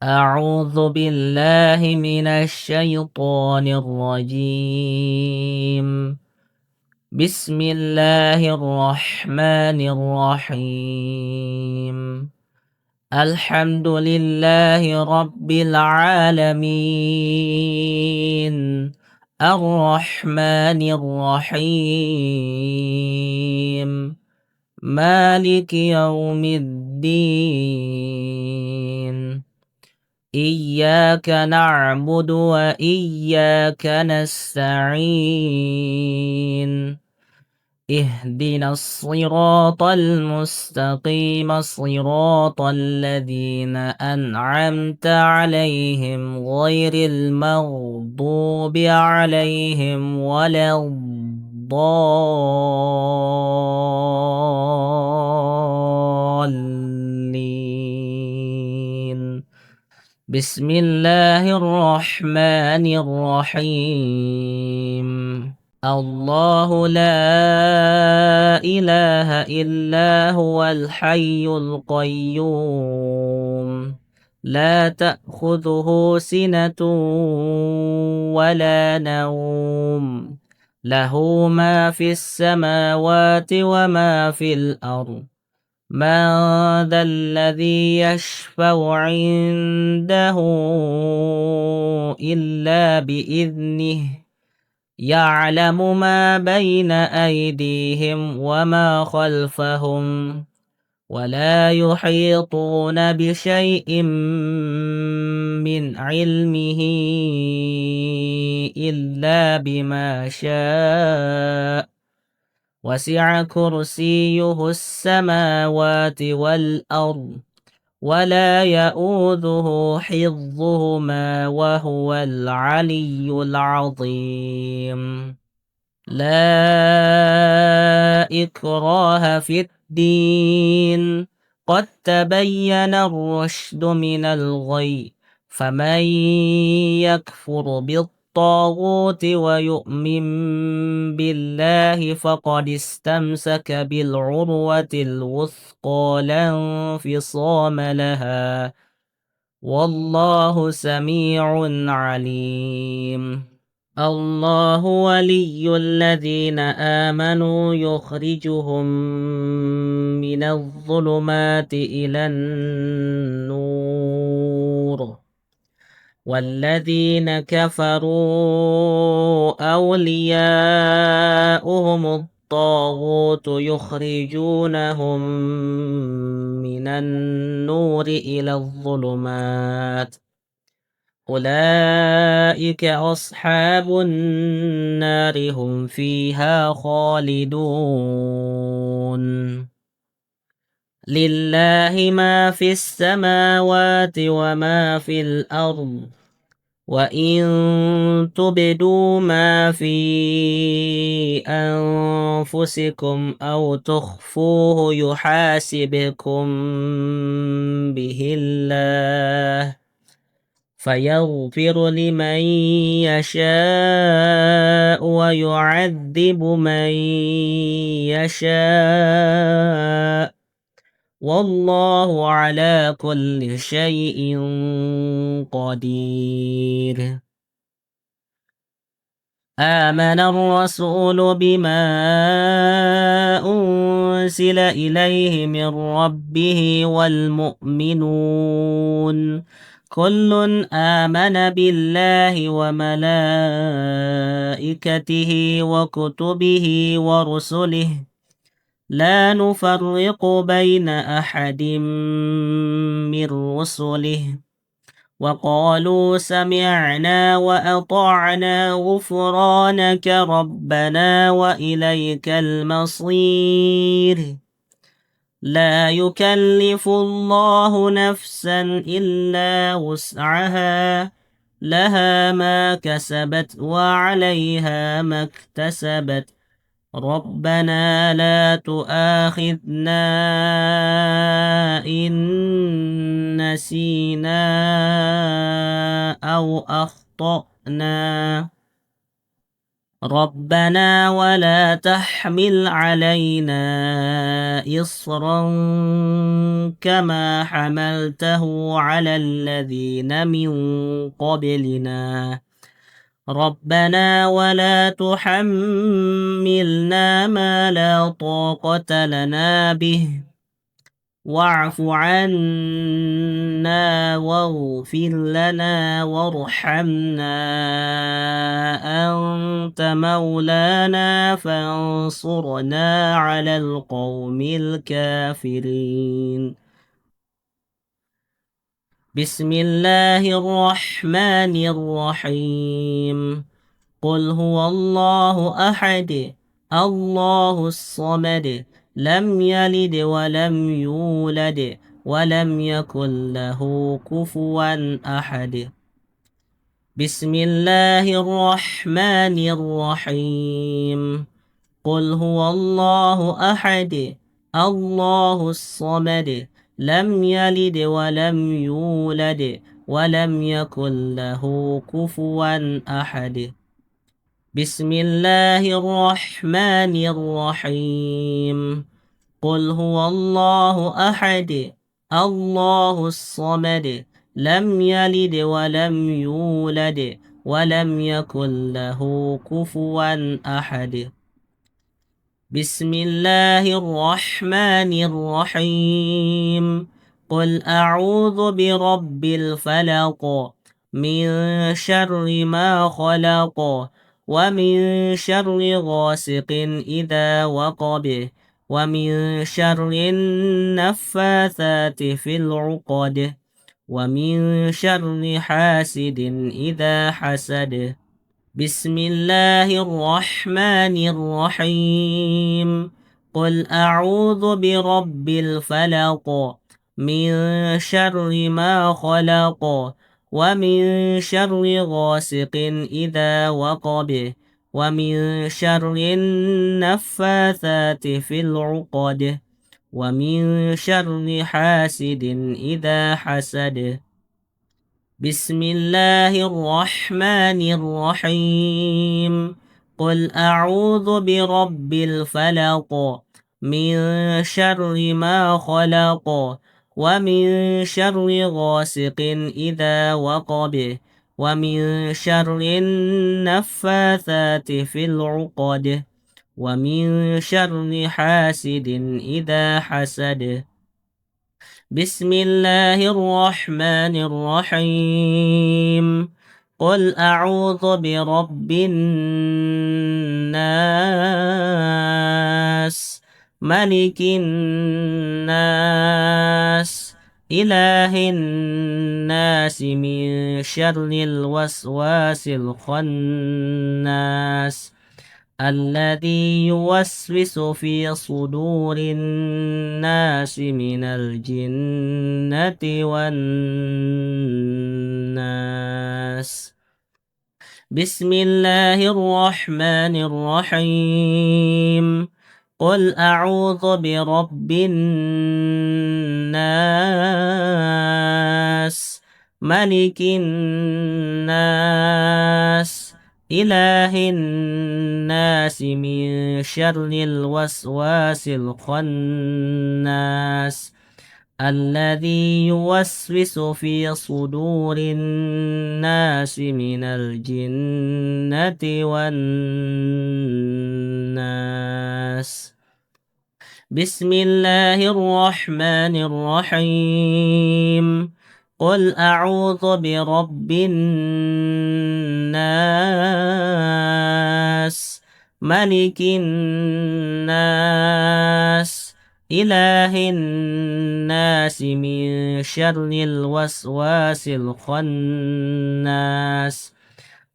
أعوذ بالله من الشيطان الرجيم. بسم الله الرحمن الرحيم. الحمد لله رب العالمين، الرحمن الرحيم، مالك يوم الدين. إياك نعبد وإياك نستعين. اهدنا الصراط المستقيم، صراط الذين أنعمت عليهم غير المغضوب عليهم ولا الضالين. بسم الله الرحمن الرحيم. الله لا إله إلا هو الحي القيوم، لا تأخذه سنة ولا نوم، له ما في السماوات وما في الأرض. من ذا الذي يشفع عنده إلا بإذنه، يعلم ما بين أيديهم وما خلفهم، ولا يحيطون بشيء من علمه إلا بما شاء. وسع كرسيه السماوات والأرض، ولا يؤوده حفظهما وهو العلي العظيم. لا إكراه في الدين، قد تبين الرشد من الغي، فمن يكفر بالطاغوت ويؤمن بالله فقد استمسك بالعروة الوثقى لا انفصام لها، والله سميع عليم. الله ولي الذين آمنوا يخرجهم من الظلمات إلى النور، والذين كفروا أولياؤهم الطاغوت يخرجونهم من النور إلى الظلمات، أولئك أصحاب النار هم فيها خالدون. لله ما في السماوات وما في الأرض، وإن تبدوا ما في أنفسكم أو تخفوه يحاسبكم به الله، فيغفر لمن يشاء ويعذب من يشاء، والله على كل شيء قدير. آمن الرسول بما أنزل إليه من ربه والمؤمنون كل آمن بالله وملائكته وكتبه ورسله، لا نفرق بين أحد من رسله، وقالوا سمعنا وأطعنا غفرانك ربنا وإليك المصير. لا يكلف الله نفسا إلا وسعها، لها ما كسبت وعليها ما اكتسبت، ربنا لا تؤاخذنا إن نسينا أو أخطأنا. ربنا ولا تحمل علينا إصرا كما حملته على الذين من قبلنا ربنا ولا تحملنا ما لا طاقة لنا به واعف عنا واغفر لنا وارحمنا أنت مولانا فانصرنا على القوم الكافرين بسم الله الرحمن الرحيم قل هو الله أحد الله الصمد لم يلد ولم يولد ولم يكن له كفوا أحد بسم الله الرحمن الرحيم قل هو الله أحد الله الصمد لم يلد ولم يولد ولم يكن له كفوا أحد بسم الله الرحمن الرحيم قل هو الله أحد الله الصمد لم يلد ولم يولد ولم يكن له كفوا أحد بسم الله الرحمن الرحيم قل أعوذ برب الفلق من شر ما خلق ومن شر غاسق إذا وقب ومن شر النفاثات في العقد ومن شر حاسد إذا حسد بسم الله الرحمن الرحيم قل أعوذ برب الفلق من شر ما خلق ومن شر غاسق إذا وقب ومن شر النفاثات في العقد ومن شر حاسد إذا حسد بسم الله الرحمن الرحيم قل أعوذ برب الفلق من شر ما خلق ومن شر غاسق إذا وقب ومن شر النفاثات في العقد ومن شر حاسد إذا حسد بسم الله الرحمن الرحيم قل أعوذ برب الناس ملك الناس إله الناس من شر الوسواس الخناس الذي يوسوس في صدور الناس من الجنة والناس بسم الله الرحمن الرحيم قل أعوذ برب الناس ملك الناس إله الناس من شر الوسواس الخناس الذي يوسوس في صدور الناس من الجنة والناس بسم الله الرحمن الرحيم قل أعوذ برب الناس ملك الناس إله الناس من شر الوسواس الخناس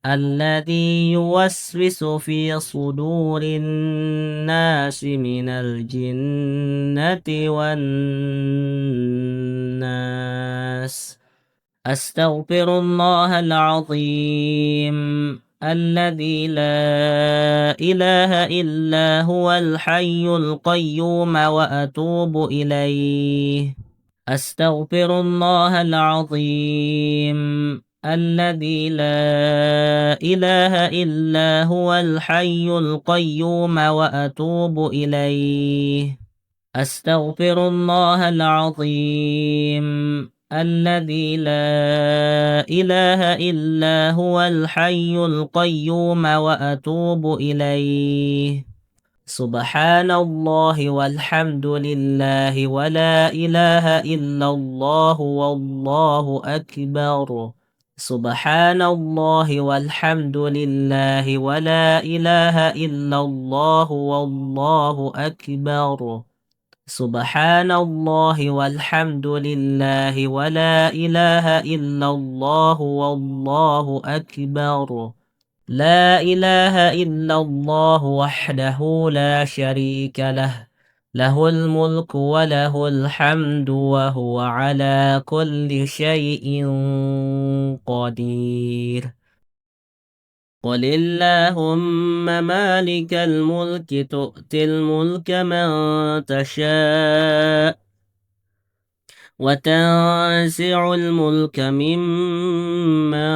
الذي يوسوس في صدور الناس من الجنة والناس أستغفر الله العظيم الذي لا إله إلا هو الحي القيوم وأتوب إليه أستغفر الله العظيم الذي لا إله إلا هو الحي القيوم وأتوب إليه. أستغفر الله العظيم الذي لا إله إلا هو الحي القيوم وأتوب إليه. سبحان الله والحمد لله ولا إله إلا الله والله أكبر. سبحان الله والحمد لله ولا إله إلا الله والله أكبر. سبحان الله والحمد لله ولا إله إلا الله والله أكبر. لا إله إلا الله وحده لا شريك له، له الملك وله الحمد وهو على كل شيء قدير. قل اللهم مالك الملك تؤتي الملك من تشاء وتنزع الملك ممن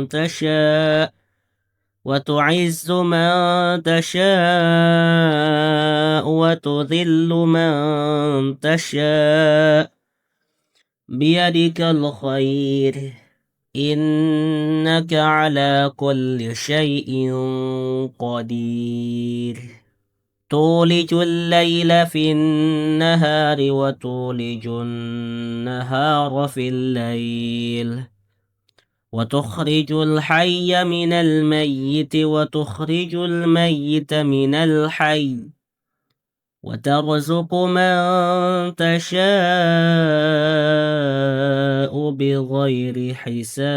تشاء وتعز من تشاء وتذل من تشاء بيدك الخير إنك على كل شيء قدير. تولج الليل في النهار وتولج النهار في الليل وتخرج الحي من الميت وتخرج الميت من الحي وترزق من تشاء بغير حساب.